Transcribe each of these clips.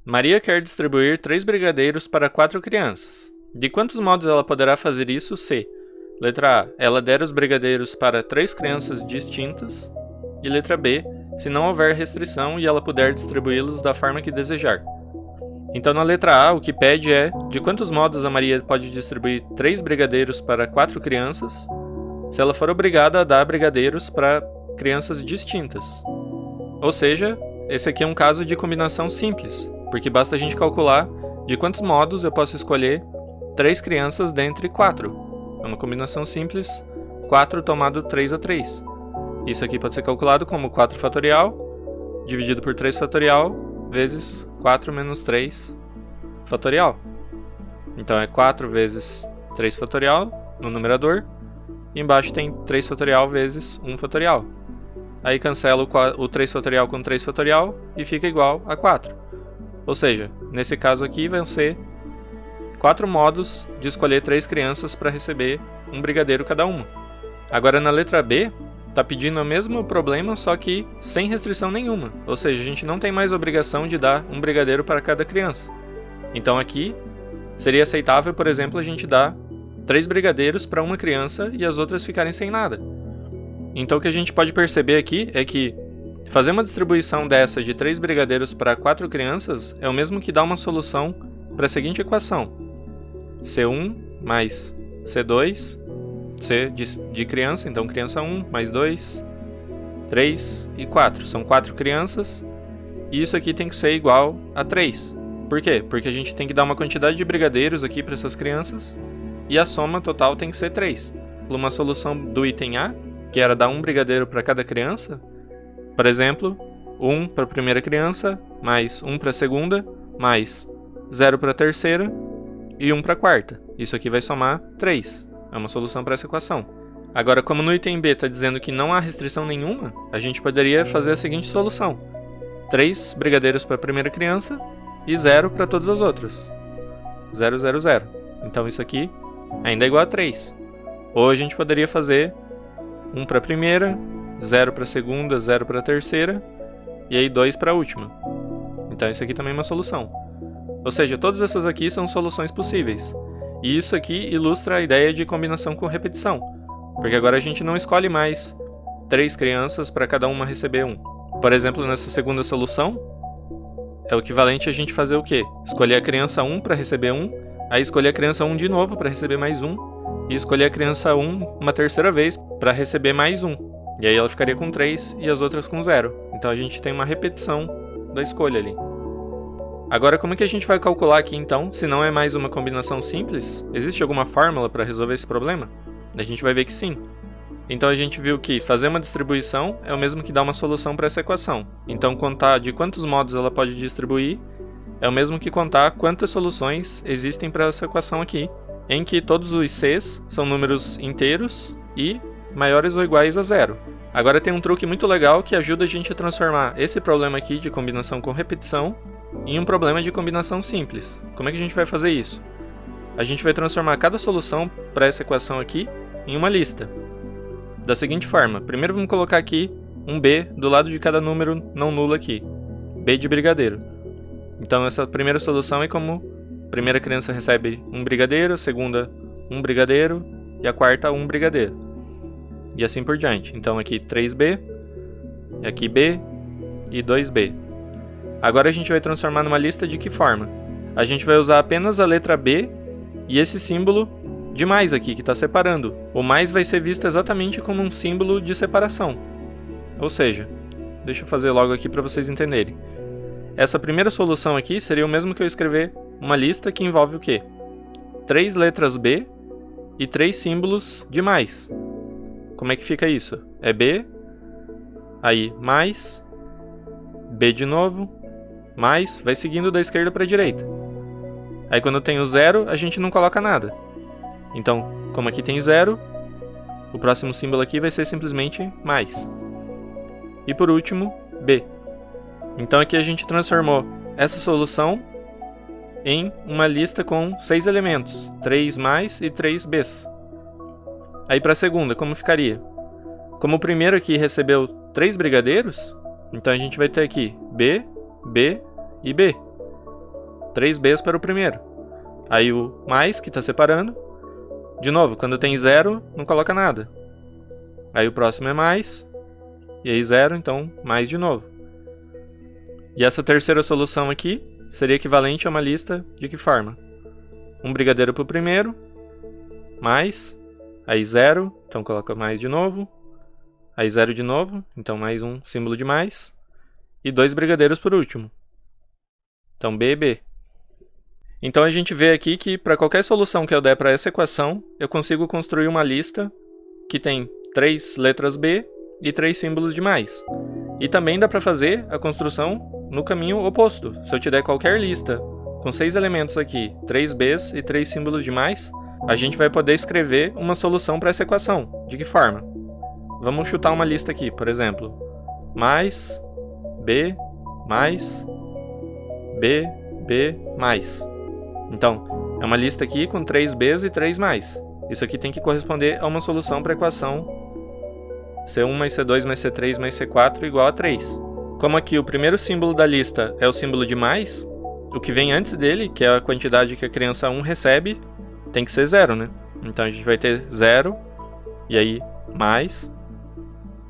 Maria quer distribuir 3 brigadeiros para 4 crianças. De quantos modos ela poderá fazer isso se: letra A, ela der os brigadeiros para 3 crianças distintas, e letra B, se não houver restrição e ela puder distribuí-los da forma que desejar. Então na letra A, o que pede é: de quantos modos a Maria pode distribuir 3 brigadeiros para 4 crianças, se ela for obrigada a dar brigadeiros para crianças distintas. Ou seja, esse aqui é um caso de combinação simples, porque basta a gente calcular de quantos modos eu posso escolher 3 crianças dentre 4. É uma combinação simples, 4 tomado 3 a 3. Isso aqui pode ser calculado como 4 fatorial, dividido por 3 fatorial, vezes 4 menos 3 fatorial. Então é 4 vezes 3 fatorial no numerador, e embaixo tem 3 fatorial vezes 1 fatorial. Aí cancela o 3 fatorial com 3 fatorial e fica igual a 4. Ou seja, nesse caso aqui vão ser 4 modos de escolher 3 crianças para receber um brigadeiro cada uma. Agora na letra B, está pedindo o mesmo problema, só que sem restrição nenhuma. Ou seja, a gente não tem mais obrigação de dar um brigadeiro para cada criança. Então aqui seria aceitável, por exemplo, a gente dar 3 brigadeiros para uma criança e as outras ficarem sem nada. Então o que a gente pode perceber aqui é que fazer uma distribuição dessa de 3 brigadeiros para 4 crianças é o mesmo que dar uma solução para a seguinte equação: C1 mais C2, C de criança, então criança 1 mais 2, 3 e 4. São 4 crianças e isso aqui tem que ser igual a 3. Por quê? Porque a gente tem que dar uma quantidade de brigadeiros aqui para essas crianças e a soma total tem que ser 3. Uma solução do item A, que era dar um brigadeiro para cada criança, por exemplo, 1 para a primeira criança, mais 1 para a segunda, mais 0 para a terceira e 1 para a quarta. Isso aqui vai somar 3. É uma solução para essa equação. Agora, como no item B está dizendo que não há restrição nenhuma, a gente poderia fazer a seguinte solução: 3 brigadeiros para a primeira criança e 0 para todas as outras. 0, 0, 0. Então isso aqui ainda é igual a 3. Ou a gente poderia fazer 1 para a primeira, 0 para a segunda, 0 para a terceira, e aí 2 para a última. Então isso aqui também é uma solução. Ou seja, todas essas aqui são soluções possíveis. E isso aqui ilustra a ideia de combinação com repetição, porque agora a gente não escolhe mais 3 crianças para cada uma receber 1. Por exemplo, nessa segunda solução, é o equivalente a gente fazer o quê? Escolher a criança 1 para receber 1, aí escolher a criança 1 de novo para receber mais 1, e escolher a criança 1 uma terceira vez para receber mais 1. E aí ela ficaria com 3 e as outras com 0. Então a gente tem uma repetição da escolha ali. Agora, como é que a gente vai calcular aqui então, se não é mais uma combinação simples? Existe alguma fórmula para resolver esse problema? A gente vai ver que sim. Então a gente viu que fazer uma distribuição é o mesmo que dar uma solução para essa equação. Então contar de quantos modos ela pode distribuir é o mesmo que contar quantas soluções existem para essa equação aqui, em que todos os Cs são números inteiros e maiores ou iguais a 0. Agora tem um truque muito legal que ajuda a gente a transformar esse problema aqui de combinação com repetição em um problema de combinação simples. Como é que a gente vai fazer isso? A gente vai transformar cada solução para essa equação aqui em uma lista. Da seguinte forma: primeiro vamos colocar aqui um B do lado de cada número não nulo aqui. B de brigadeiro. Então essa primeira solução é como: a primeira criança recebe um brigadeiro, a segunda um brigadeiro e a quarta um brigadeiro. E assim por diante. Então aqui 3B, aqui B e 2B. Agora a gente vai transformar numa lista de que forma? A gente vai usar apenas a letra B e esse símbolo de mais aqui, que está separando. O mais vai ser visto exatamente como um símbolo de separação. Ou seja, deixa eu fazer logo aqui para vocês entenderem. Essa primeira solução aqui seria o mesmo que eu escrever uma lista que envolve o quê? 3 letras B e 3 símbolos de mais. Como é que fica isso? É B, aí mais, B de novo, mais, vai seguindo da esquerda para a direita. Aí quando tem o 0, a gente não coloca nada. Então, como aqui tem 0, o próximo símbolo aqui vai ser simplesmente mais. E por último, B. Então aqui a gente transformou essa solução em uma lista com 6 elementos, 3 mais e 3 Bs. Aí para a segunda, como ficaria? Como o primeiro aqui recebeu 3 brigadeiros, então a gente vai ter aqui B, B e B. 3 Bs para o primeiro. Aí o mais, que está separando. De novo, quando tem 0, não coloca nada. Aí o próximo é mais. E aí 0, então mais de novo. E essa terceira solução aqui seria equivalente a uma lista de que forma? Um brigadeiro para o primeiro. Mais. Aí 0, então coloca mais de novo. Aí 0 de novo, então mais um símbolo de mais. E 2 brigadeiros por último. Então B, B. Então a gente vê aqui que para qualquer solução que eu der para essa equação, eu consigo construir uma lista que tem 3 letras B e 3 símbolos de mais. E também dá para fazer a construção no caminho oposto. Se eu te der qualquer lista com 6 elementos aqui, 3 Bs e 3 símbolos de mais, a gente vai poder escrever uma solução para essa equação. De que forma? Vamos chutar uma lista aqui, por exemplo. Mais, B, mais, B, B, mais. Então, é uma lista aqui com 3 Bs e 3 mais. Isso aqui tem que corresponder a uma solução para a equação C1 mais C2 mais C3 mais C4 igual a 3. Como aqui o primeiro símbolo da lista é o símbolo de mais, o que vem antes dele, que é a quantidade que a criança 1 recebe, tem que ser 0, né? Então a gente vai ter 0, e aí mais.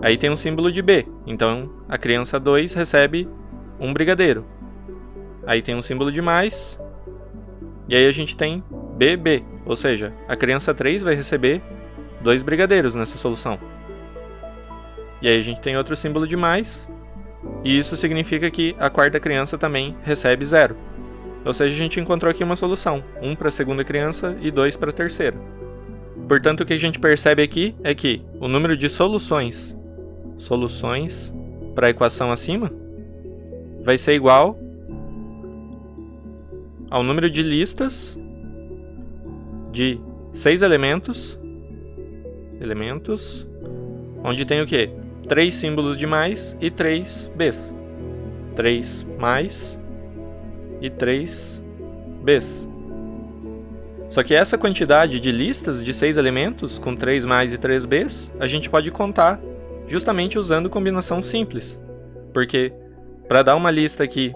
Aí tem um símbolo de B, então a criança 2 recebe um brigadeiro. Aí tem um símbolo de mais, e aí a gente tem BB, ou seja, a criança 3 vai receber 2 brigadeiros nessa solução. E aí a gente tem outro símbolo de mais, e isso significa que a quarta criança também recebe 0. Ou seja, a gente encontrou aqui uma solução, 1 para a segunda criança e 2 para a terceira. Portanto, o que a gente percebe aqui é que o número de soluções para a equação acima vai ser igual ao número de listas de 6 elementos, onde tem o quê? 3 símbolos de mais e 3 Bs. 3 mais e 3 Bs. Só que essa quantidade de listas de 6 elementos, com 3 mais e 3 Bs, a gente pode contar justamente usando combinação simples. Porque para dar uma lista aqui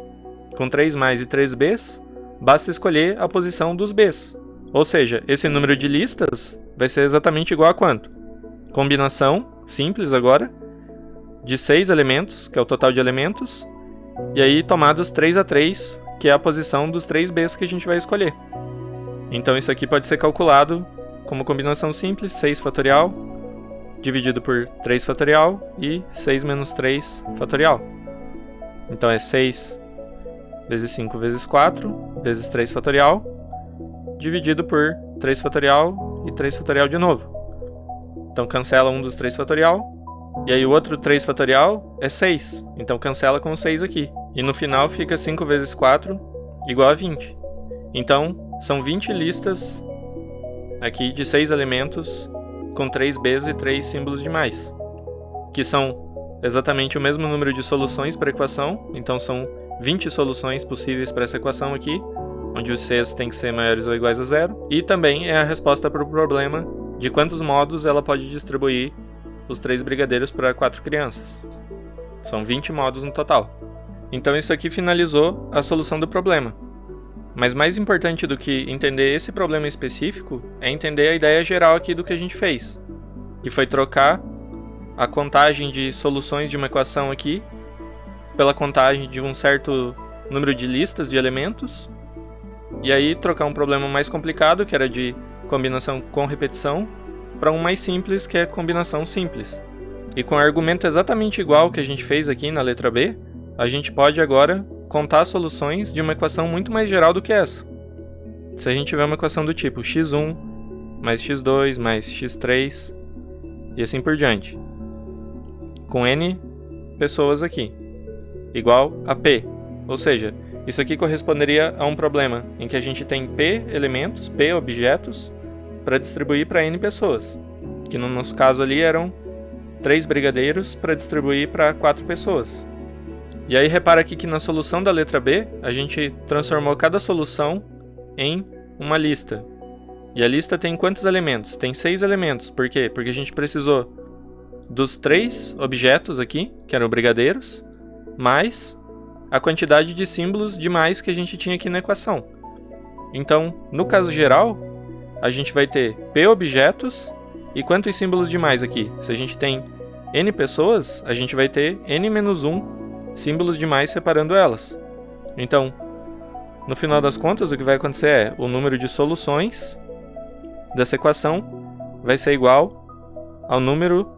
com 3 mais e 3 Bs, basta escolher a posição dos Bs. Ou seja, esse número de listas vai ser exatamente igual a quanto? Combinação simples agora, de 6 elementos, que é o total de elementos, e aí tomados 3 a 3, que é a posição dos 3 Bs que a gente vai escolher. Então isso aqui pode ser calculado como combinação simples, 6 fatorial, dividido por 3 fatorial e 6 menos 3 fatorial. Então é 6 vezes 5 vezes 4, vezes 3 fatorial, dividido por 3 fatorial e 3 fatorial de novo. Então cancela um dos 3 fatorial, e aí o outro 3 fatorial é 6, então cancela com o 6 aqui. E no final fica 5 vezes 4 igual a 20. Então são 20 listas aqui de 6 elementos com 3 Bs e 3 símbolos de mais, que são exatamente o mesmo número de soluções para a equação, então são 20 soluções possíveis para essa equação aqui, onde os Cs têm que ser maiores ou iguais a 0, e também é a resposta para o problema de quantos modos ela pode distribuir os 3 brigadeiros para 4 crianças. São 20 modos no total. Então isso aqui finalizou a solução do problema. Mas mais importante do que entender esse problema específico é entender a ideia geral aqui do que a gente fez, que foi trocar a contagem de soluções de uma equação aqui pela contagem de um certo número de listas de elementos, e aí trocar um problema mais complicado, que era de combinação com repetição, para um mais simples, que é combinação simples. E com um argumento exatamente igual que a gente fez aqui na letra B, a gente pode agora contar soluções de uma equação muito mais geral do que essa. Se a gente tiver uma equação do tipo x1 mais x2 mais x3 e assim por diante, com n pessoas aqui, igual a p. Ou seja, isso aqui corresponderia a um problema em que a gente tem p elementos, p objetos, para distribuir para n pessoas, que no nosso caso ali eram 3 brigadeiros para distribuir para 4 pessoas. E aí repara aqui que na solução da letra B, a gente transformou cada solução em uma lista. E a lista tem quantos elementos? Tem 6 elementos. Por quê? Porque a gente precisou dos 3 objetos aqui, que eram brigadeiros, mais a quantidade de símbolos de mais que a gente tinha aqui na equação. Então, no caso geral, a gente vai ter P objetos e quantos símbolos de mais aqui? Se a gente tem N pessoas, a gente vai ter N-1 símbolos de mais separando elas. Então, no final das contas, o que vai acontecer é o número de soluções dessa equação vai ser igual ao número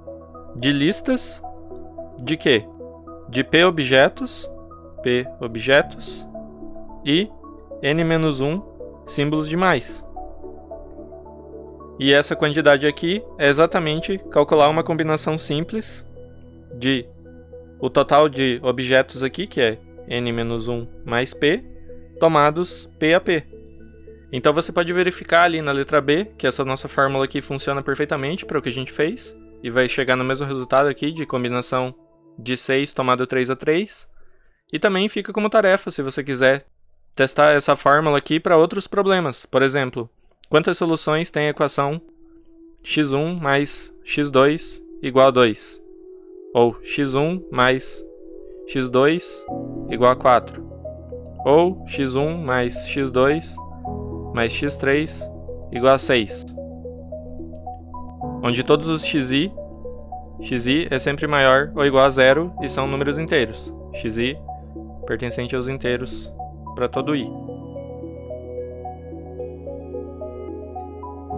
de listas de quê? De P objetos e N-1 símbolos de mais. E essa quantidade aqui é exatamente calcular uma combinação simples de o total de objetos aqui, que é N-1 mais P, tomados P a P. Então você pode verificar ali na letra B que essa nossa fórmula aqui funciona perfeitamente para o que a gente fez e vai chegar no mesmo resultado aqui de combinação de 6 tomado 3 a 3. E também fica como tarefa se você quiser testar essa fórmula aqui para outros problemas. Por exemplo, quantas soluções tem a equação x1 mais x2 igual a 2? Ou x1 mais x2 igual a 4? Ou x1 mais x2 mais x3 igual a 6? Onde todos os xi é sempre maior ou igual a 0 e são números inteiros. Xi pertencente aos inteiros para todo i.